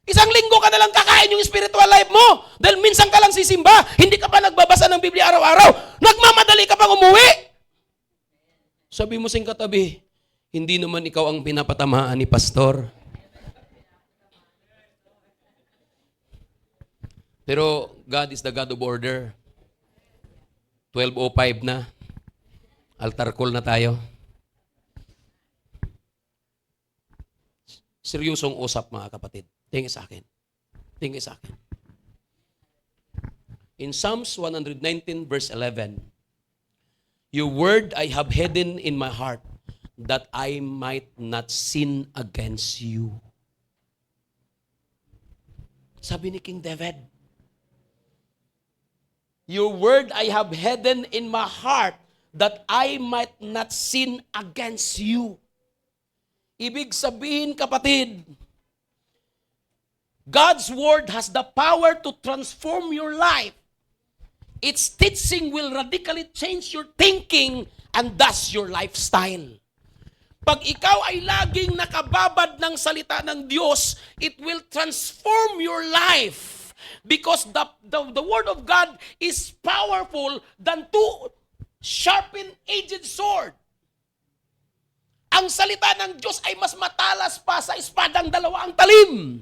Isang linggo ka na lang kakain yung spiritual life mo. Dahil minsan ka lang sisimba, hindi ka pa nagbabasa ng Biblia araw-araw. Nagmamadali ka bang umuwi? Sabi mo sing katabi, hindi naman ikaw ang pinapatamaan ni pastor. Pero God is the God of order. 12:05 na. Altar call na tayo. Seryosong usap mga kapatid. Tingin sa akin. In Psalms 119 verse 11, your word I have hidden in my heart that I might not sin against you. Sabi ni King David, your word I have hidden in my heart that I might not sin against you. Ibig sabihin, kapatid, God's word has the power to transform your life. Its teaching will radically change your thinking and thus your lifestyle. Pag ikaw ay laging nakababad ng salita ng Diyos, it will transform your life. Because the word of God is powerful than two sharpened edged sword. Ang salita ng Diyos ay mas matalas pa sa espadang dalawa ang talim.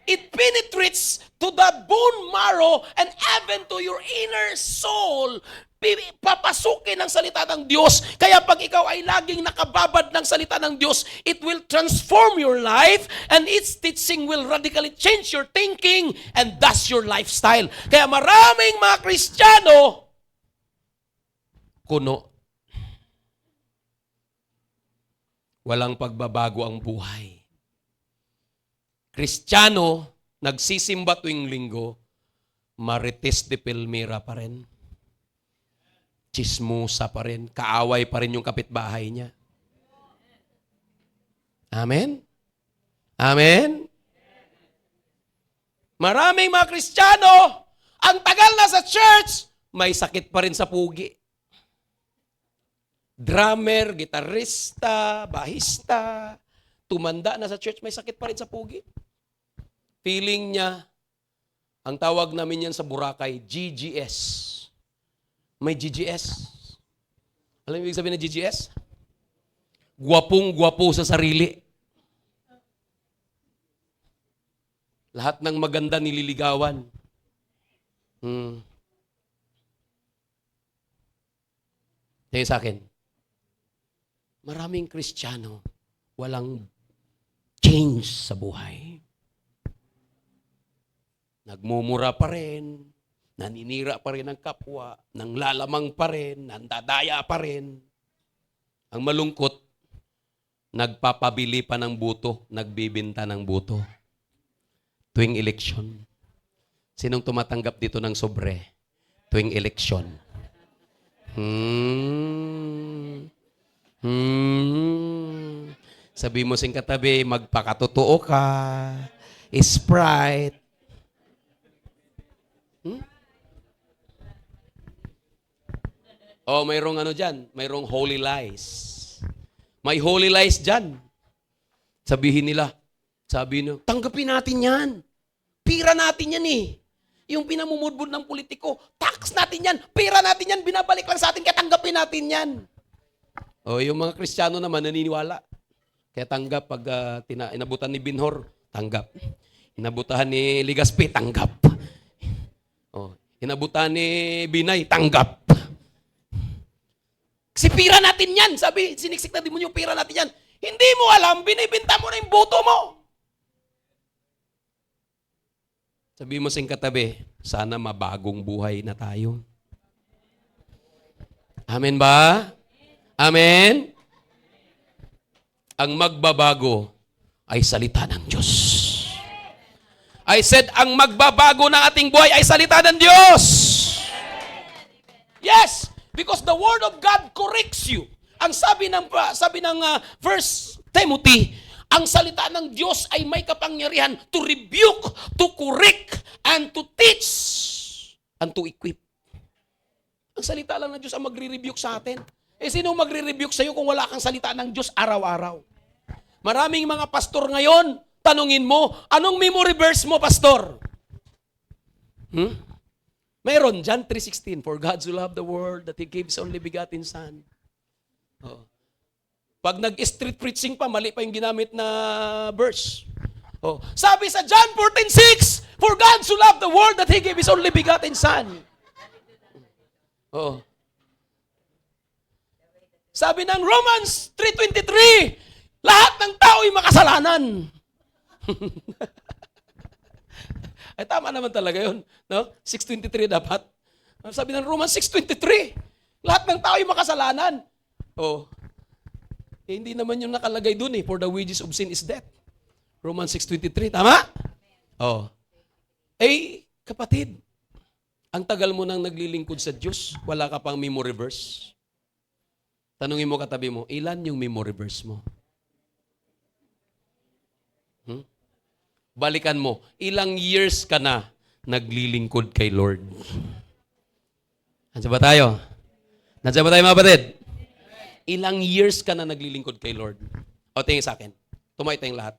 It penetrates to the bone marrow and even to your inner soul. Papasukin ang salita ng Diyos. Kaya pag ikaw ay laging nakababad ng salita ng Diyos, it will transform your life and its teaching will radically change your thinking and thus your lifestyle. Kaya maraming mga Kristiyano, kuno. Walang pagbabago ang buhay. Kristiyano, nagsisimba tuwing linggo, marites de Palmira pa rin. Chismosa pa rin. Kaaway pa rin yung kapitbahay niya. Amen? Amen? Maraming mga Kristiyano, ang tagal na sa church, may sakit pa rin sa pugi. Drummer, gitarista, bahista, tumanda na sa church, may sakit pa rin sa pugi. Feeling niya, ang tawag namin yan sa Boracay, GGS. May GGS. Alam mo ibig sabihin ng GGS? Gwapong-gwapo sa sarili. Lahat ng maganda nililigawan. Tingin sa akin, maraming Kristiyano, walang change sa buhay. Nagmumura pa rin, naninira pa rin ang kapwa, nanglalamang pa rin, nandadaya pa rin. Ang malungkot, nagpapabili pa ng buto, nagbibinta ng buto. Tuwing eleksyon. Sinong tumatanggap dito ng sobre? Tuwing eleksyon. Sabi mo sing katabi, magpakatotoo ka, Sprite. Mayroong ano dyan, mayroong holy lies. May holy lies dyan. Sabihin nila, tanggapin natin yan. Pira natin yan eh. Yung pinamumudbud ng politiko, tax natin yan, pira natin yan, binabalik lang sa atin, kaya tanggapin natin yan. Yung mga Kristiyano naman naniniwala. Kaya tanggap pag inabutan ni Binhor, tanggap. Inabutan ni Ligaspi, tanggap. Inabutan ni Binay, tanggap. Kasi pira natin yan. Sabi, siniksik na din mo yung pira natin yan. Hindi mo alam, binibinta mo na yung boto mo. Sabi mo sing katabi, sana mabagong buhay na tayo. Amen ba? Amen? Ang magbabago ay salita ng Diyos. I said, ang magbabago ng ating buhay ay salita ng Diyos. Yes! Because the Word of God corrects you. Ang sabi ng First Timothy, ang salita ng Diyos ay may kapangyarihan to rebuke, to correct, and to teach, and to equip. Ang salita lang ng Diyos ang magre-rebuke sa atin. Sino magre-rebuke sa'yo kung wala kang salita ng Diyos araw-araw? Maraming mga pastor ngayon, tanungin mo, anong memory verse mo, pastor? Mayroon, John 3:16, for God so loved the world that He gave His only begotten Son. Pag nag-street preaching pa, mali pa yung ginamit na verse. Sabi sa John 14:6, for God so loved the world that He gave His only begotten Son. Sabi ng Romans 3:23, lahat ng tao ay makasalanan. Ay, tama naman talaga yun. No? 6:23 dapat. Sabi ng Romans 6:23, lahat ng tao ay makasalanan. Hindi naman yung nakalagay dun eh. For the wages of sin is death. Romans 6:23, tama? Eh, kapatid, ang tagal mo nang naglilingkod sa Diyos, wala ka pang memory verse. Tanungin mo katabi mo, ilan yung memory verse mo? Balikan mo, ilang years ka na naglilingkod kay Lord? Nandiyan ba tayo? Nandiyan ba tayo mga batid? Ilang years ka na naglilingkod kay Lord? O tingin sa akin, tumayo tayong lahat.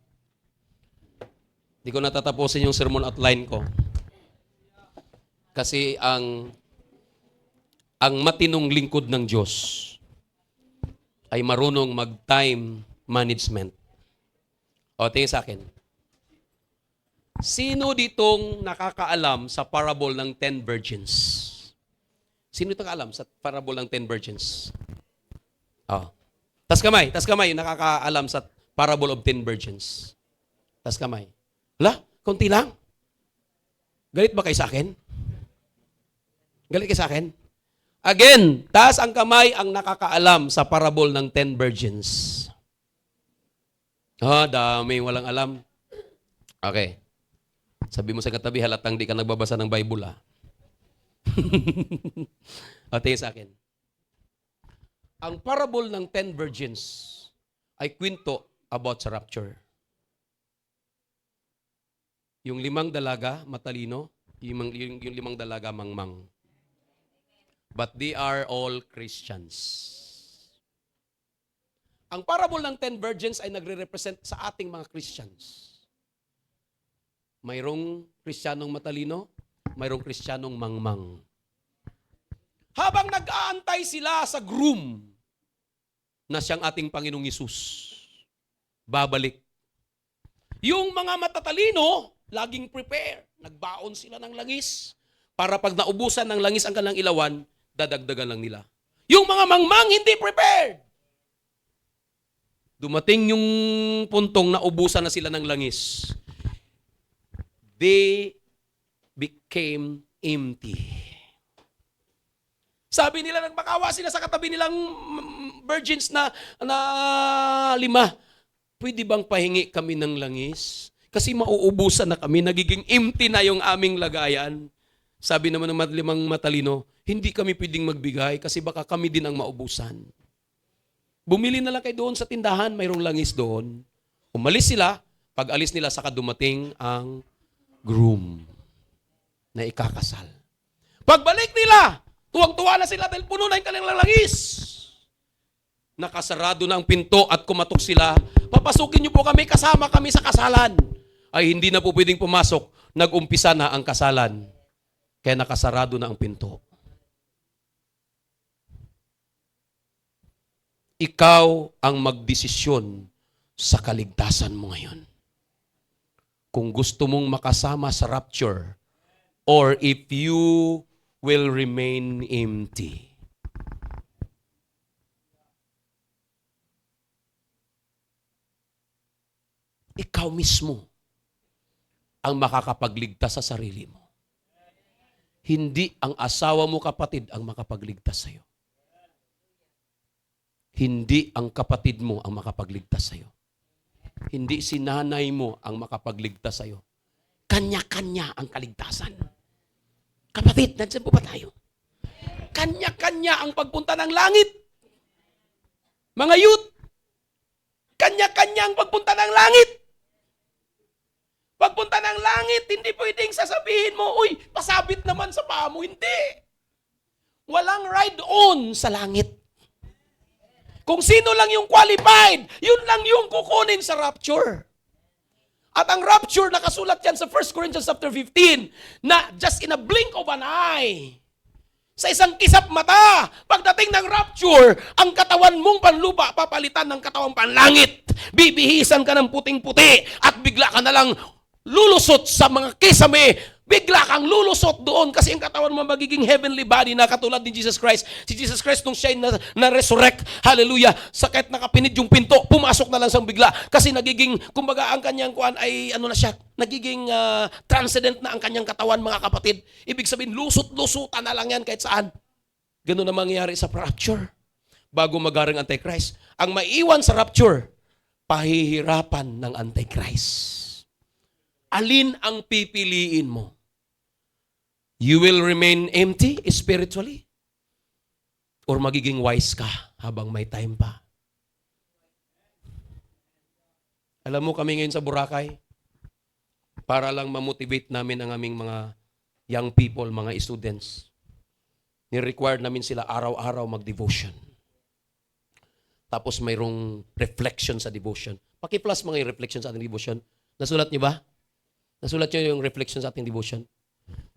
Hindi ko natatapusin yung sermon outline ko. Kasi ang matinong lingkod ng Diyos ay marunong mag-time management. O tingin sa akin, sino ditong nakakaalam sa parable ng 10 virgins? Sino itong alam sa parable ng 10 virgins? Oh. Tas kamay, yung nakakaalam sa parable of 10 virgins. Tas kamay. Hala, konti lang. Galit ba kayo sa akin? Galit kayo sa akin? Again, taas ang kamay ang nakakaalam sa parable ng 10 virgins. Dami walang alam. Okay. Sabi mo sa katabi, halatang di ka nagbabasa ng Bible, O, tingin sa akin. Ang parable ng 10 virgins ay kwento about sa rapture. Yung 5 dalaga, matalino. Yung 5 dalaga, mangmang. But they are all Christians. Ang parable ng 10 virgins ay nagre-represent sa ating mga Christians. Mayroong Kristiyanong matalino, mayroong Kristiyanong mangmang. Habang nag-aantay sila sa groom na siyang ating Panginoong Hesus, babalik. Yung mga matatalino, laging prepare. Nagbaon sila ng langis para pag naubusan ng langis ang kanilang ilawan, dadagdagan lang nila. Yung mga mangmang hindi prepared. Dumating yung puntong naubusan na sila ng langis. They became empty. Sabi nila, nagmakawa sila sa katabi nilang virgins na 5. Pwede bang pahingi kami ng langis? Kasi mauubusan na kami, nagiging empty na yung aming lagayan. Sabi naman ng 5 matalino, hindi kami pwedeng magbigay kasi baka kami din ang maubusan. Bumili na lang kayo doon sa tindahan, mayroong langis doon. Umalis sila, pag alis nila saka dumating ang groom na ikakasal. Pagbalik nila, tuwang-tuwa na sila dahil puno na yung kanilang langis. Nakasarado na ang pinto at kumatok sila. Papasukin niyo po kami, kasama kami sa kasalan. Ay hindi na po pwedeng pumasok. Nag-umpisa na ang kasalan. Kaya nakasarado na ang pinto. Ikaw ang magdesisyon sa kaligtasan mo ngayon. Kung gusto mong makasama sa rapture, or if you will remain empty. Ikaw mismo ang makakapagligtas sa sarili mo. Hindi ang asawa mo, kapatid, ang makapagligtas sa'yo. Hindi ang kapatid mo ang makapagligtas sa'yo. Hindi si nanay mo ang makapagligtas sa'yo. Kanya-kanya ang kaligtasan. Kapatid, nandiyan po ba tayo? Kanya-kanya ang pagpunta ng langit. Mga youth, kanya-kanya ang pagpunta ng langit. Pagpunta ng langit, hindi pwedeng sasabihin mo, uy, pasabit naman sa paa mo. Hindi. Walang ride-on sa langit. Kung sino lang yung qualified, yun lang yung kukunin sa rapture. At ang rapture, nakasulat yan sa 1 Corinthians chapter 15, na just in a blink of an eye, sa isang kisap mata, pagdating ng rapture, ang katawan mong panlupa papalitan ng katawang panlangit. Bibihisan ka ng puting-puti at bigla ka na lang lulusot sa mga kisame. Bigla kang lulusot doon kasi ang katawan mo magiging heavenly body na katulad ni Jesus Christ. Si Jesus Christ nung siya na-resurrect, hallelujah, sa kahit nakapinid yung pinto, pumasok na lang siyang bigla kasi nagiging, kumbaga ang kanyang kuan ay ano na siya, nagiging transcendent na ang kanyang katawan, mga kapatid. Ibig sabihin, lusot-lusutan na lang yan kahit saan. Ganun na mangyayari sa rapture bago magaring Antichrist. Ang maiwan sa rapture, pahihirapan ng Antichrist. Alin ang pipiliin mo? You will remain empty spiritually? Or magiging wise ka habang may time pa? Alam mo, kami ngayon sa Boracay, para lang ma-motivate namin ang aming mga young people, mga students, ni-require namin sila araw-araw mag-devotion. Tapos mayroong reflection sa devotion. Paki-plus mga reflection sa ating devotion. Nasulat niyo ba? Nasulat niyo yung reflection sa ating devotion?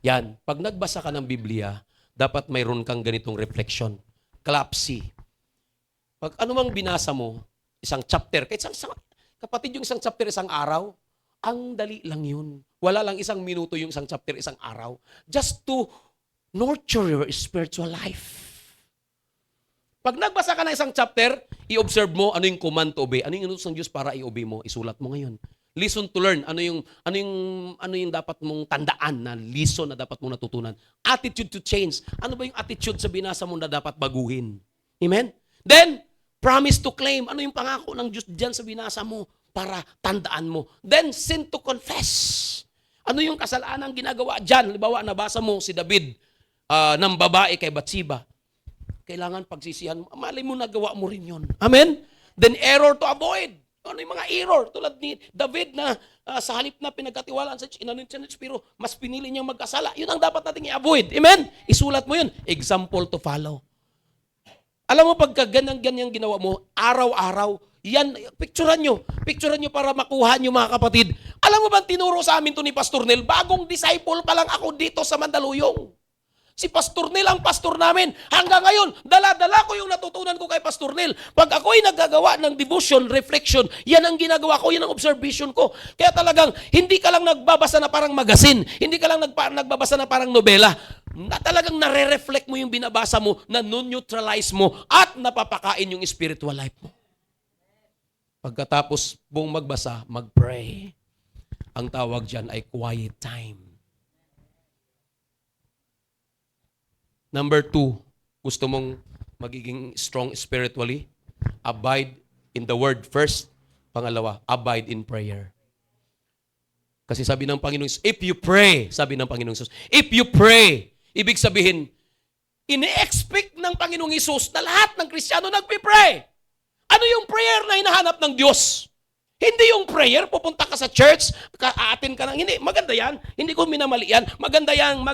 Yan. Pag nagbasa ka ng Biblia, dapat mayroon kang ganitong reflection. Klapsi. Pag anumang binasa mo, isang chapter, kahit kapatid yung isang chapter, isang araw, ang dali lang yun. Wala lang isang minuto yung isang chapter, isang araw. Just to nurture your spiritual life. Pag nagbasa ka ng isang chapter, i-observe mo ano yung command to obey. Ano yung inutos ng Diyos para i-obey mo? Isulat mo ngayon. Listen to learn. Ano yung dapat mong tandaan na lesson na dapat mong natutunan? Attitude to change. Ano ba yung attitude sa binasa mo na dapat baguhin? Amen? Then, promise to claim. Ano yung pangako ng Diyos diyan sa binasa mo para tandaan mo? Then, sin to confess. Ano yung kasalanan ginagawa diyan? Halimbawa, nabasa mo si David ng babae kay Bathsheba. Kailangan pagsisihan mo. Malay mo nagawa mo rin yun. Amen? Then error to avoid. Ano yung mga error? Tulad ni David na sa halip na pinagkatiwalaan sa Espiritu, mas pinili niyang magkasala. Yun ang dapat nating i-avoid. Amen? Isulat mo yun. Example to follow. Alam mo, pagka ganyan ginawa mo, araw-araw, yan, picturean nyo. Picturean nyo para makuha nyo mga kapatid. Alam mo ba, tinuro sa amin to ni Pastor Nel, bagong disciple pa lang ako dito sa Mandaluyong. Si Pastor Nel ang pastor namin. Hanggang ngayon, dala-dala ko yung natutunan ko kay Pastor Nel. Pag ako'y naggagawa ng devotion, reflection, yan ang ginagawa ko, yan ang observation ko. Kaya talagang, hindi ka lang nagbabasa na parang magasin. Hindi ka lang nagbabasa na parang nobela. Na talagang nare-reflect mo yung binabasa mo, na neutralize mo, at napapakain yung spiritual life mo. Pagkatapos mong magbasa, mag-pray. Ang tawag dyan ay quiet time. Number 2, gusto mong magiging strong spiritually? Abide in the Word first. Pangalawa, abide in prayer. Kasi sabi ng Panginoon, if you pray, sabi ng Panginoon Jesus, if you pray, ibig sabihin, ini-expect ng Panginoong Jesus na lahat ng Kristiyano nagpipray. Ano yung prayer na hinahanap ng Diyos? Hindi yung prayer, pupunta ka sa church, aatin ka ng, hindi, maganda yan. Hindi ko minamali yan. Maganda yung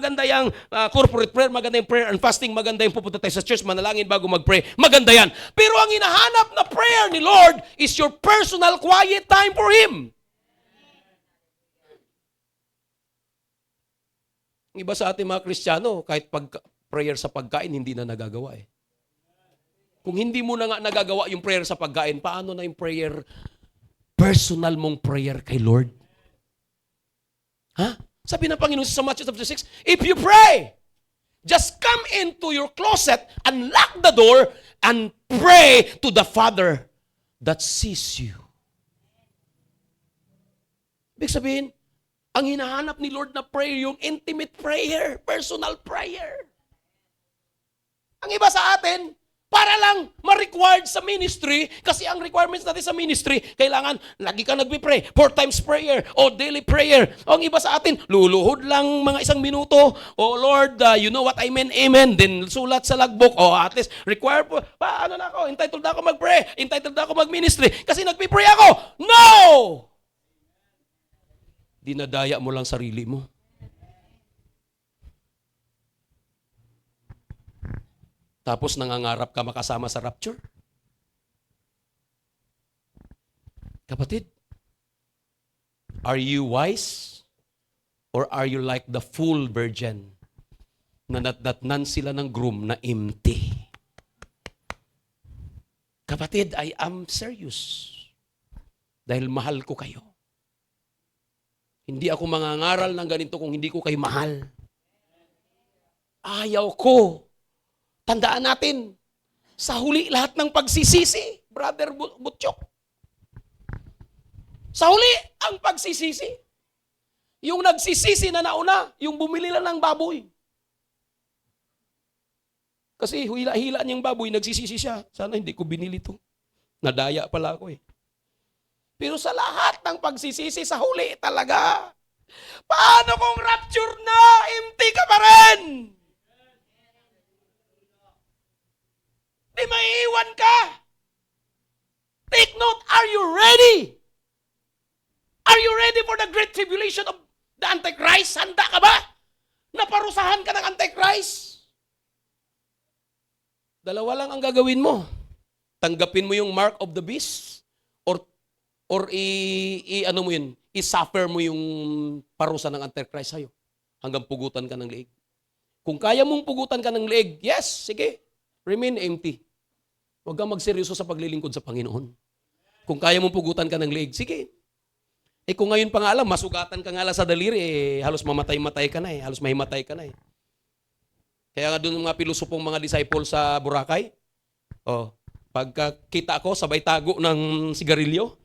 corporate prayer, maganda yung prayer and fasting, maganda yung pupunta tayo sa church, manalangin bago mag-pray. Maganda yan. Pero ang hinahanap na prayer ni Lord is your personal quiet time for Him. Iba sa ating mga Kristiyano, kahit prayer sa pagkain, hindi na nagagawa eh. Kung hindi mo na nga nagagawa yung prayer sa pagkain, paano na yung prayer, personal mong prayer kay Lord? Ha? Sabi ng Panginoon sa Matthew 6, if you pray, just come into your closet and lock the door and pray to the Father that sees you. Ibig sabihin, ang hinahanap ni Lord na prayer, yung intimate prayer, personal prayer. Ang iba sa atin, para lang ma-required sa ministry, kasi ang requirements natin sa ministry, kailangan lagi kang nagpipray, 4 times prayer, o daily prayer. O ang iba sa atin, luluhod lang mga 1 minuto, oh Lord, you know what I mean, amen, then sulat sa logbook, o at least, required po, paano na ako, entitled na ako mag-pray, entitled na ako mag-ministry, kasi nagpipray ako. No! Dinadaya mo lang sarili mo. Tapos nangangarap ka makasama sa rapture. Kapatid, are you wise? Or are you like the fool virgin na natdatnan sila ng groom na empty? Kapatid, I am serious. Dahil mahal ko kayo. Hindi ako mangangaral ng ganito kung hindi ko kayo mahal. Ayaw ko. Tandaan natin, sa huli lahat ng pagsisisi, Brother Butchok. Sa huli, ang pagsisisi. Yung nagsisisi na nauna, yung bumili lang ng baboy. Kasi hila-hila niyang baboy, nagsisisi siya. Sana hindi ko binili to. Nadaya pala ako eh. Pero sa lahat ng pagsisisi, sa huli talaga, Paano kung rapture na? Empty ka pa rin. Di maiiwan ka. Take note, are you ready? Are you ready for the great tribulation of the Antichrist? Handa ka ba? Naparusahan ka ng Antichrist? Dalawa lang ang gagawin mo. Tanggapin mo yung mark of the beast or ano mo yun, i-suffer mo yung parusa ng Antichrist sa'yo hanggang pugutan ka ng leeg. Kung kaya mong pugutan ka ng leeg, yes, sige, remain empty. Huwag kang magseryoso sa paglilingkod sa Panginoon. Kung kaya mong pugutan ka ng leeg, sige. Kung ngayon pa nga alam, masugatan ka nga lang sa daliri, halos mamatay-matay ka na halos mahimatay ka na Kaya nga doon mga pilosopong mga disciple sa Boracay, pagkakita ko, sabay tago ng sigarilyo.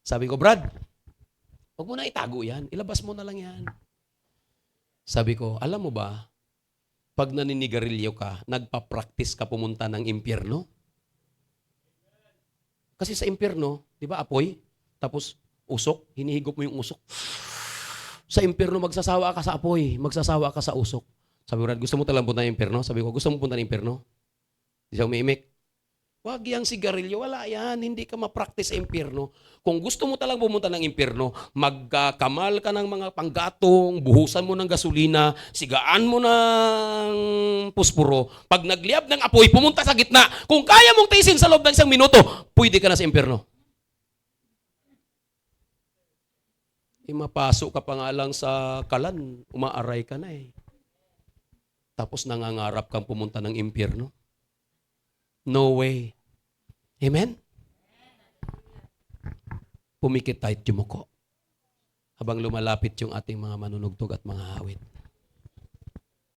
Sabi ko, Brad, huwag mo na itago yan. Ilabas mo na lang yan. Sabi ko, alam mo ba, pag naninigarilyo ka, nagpa-practice ka pumunta ng impyerno? Kasi sa impyerno, di ba, apoy, tapos usok, hinihigop mo yung usok. Sa impyerno, magsasawa ka sa apoy, magsasawa ka sa usok. Sabi ko, Brad, gusto mo talagang punta ng impyerno? Sabi ko, gusto mo punta ng impyerno? Di siya umiimik. Wag yang sigarilyo, wala yan, hindi ka ma-practice sa impyerno. Kung gusto mo talagang pumunta ng impyerno, magkakamal ka ng mga panggatong, buhusan mo ng gasolina, sigaan mo ng puspuro. Pag nagliyab ng apoy, pumunta sa gitna. Kung kaya mong tiisin sa loob ng 1 minuto, pwede ka na sa impyerno. Mapasok ka pa nga lang sa kalan, umaaray ka na Tapos nangangarap kang pumunta ng impyerno. No way. Amen? Pumikit tayo, yumuko. Habang lumalapit yung ating mga manunugtog at mga awit.